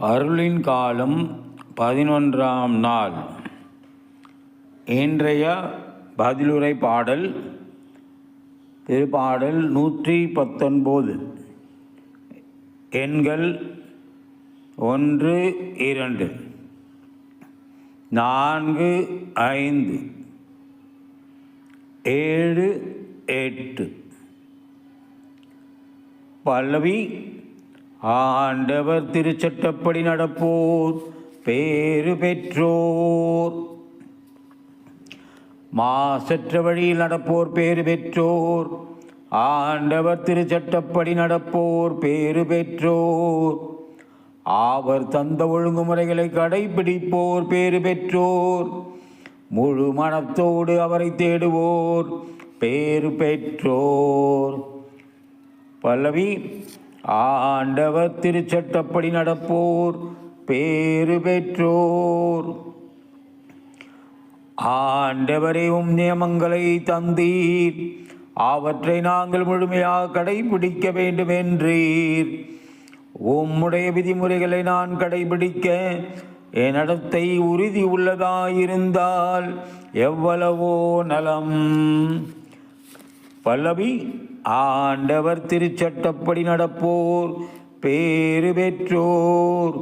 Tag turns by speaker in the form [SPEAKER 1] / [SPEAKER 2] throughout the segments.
[SPEAKER 1] அருளின் காலம் 11ஆம் நாள். இன்றைய பதிலுரை பாடல் திருப்பாடல் 119. எண்கள் 1, 2, 4, 5, 7, 8. பல்லவி. ஆண்டவர் திருச்சட்டப்படி நடப்போர் பேறு பெற்றோர். மாசற்ற வழியில் நடப்போர் பேறு பெற்றோர். ஆண்டவர் திருச்சட்டப்படி நடப்போர் பேறு பெற்றோர். அவர் தந்த ஒழுங்குமுறைகளை கடைபிடிப்போர் பேறு பெற்றோர். முழு மனத்தோடு அவரை தேடுவோர் பேறு பெற்றோர். பல்லவி. ஆண்டவர் திருச்சட்டப்படி நடப்போர் பேறு பெற்றோர். ஆண்டவரே, நியமங்களை தந்தீர், அவற்றை நாங்கள் முழுமையாக கடைபிடிக்க வேண்டும் என்றீர். உம்முடைய விதிமுறைகளை நான் கடைபிடிக்க என் நடத்தை உறுதி உள்ளதாயிருந்தால் எவ்வளவோ நலம். பல்லவி. ஆண்டவர் திருச்சட்டப்படி நடப்போர் பேறு பெற்றோர்.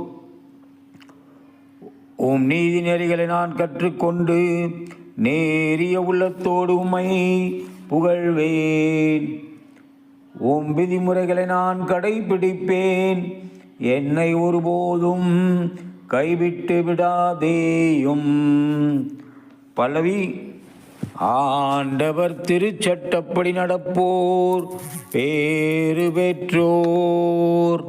[SPEAKER 1] உம் நீதி நெறிகளை நான் கற்றுக்கொண்டு நேரிய உள்ளத்தோடு உம்மை புகழ்வேன். உம் விதிமுறைகளை நான் கடைபிடிப்பேன். என்னை ஒருபோதும் கைவிட்டு விடாதேயும். பல்லவி. ஆண்டவர் திருச்சட்டப்படி நடப்போர் பேறு பெற்றோர்.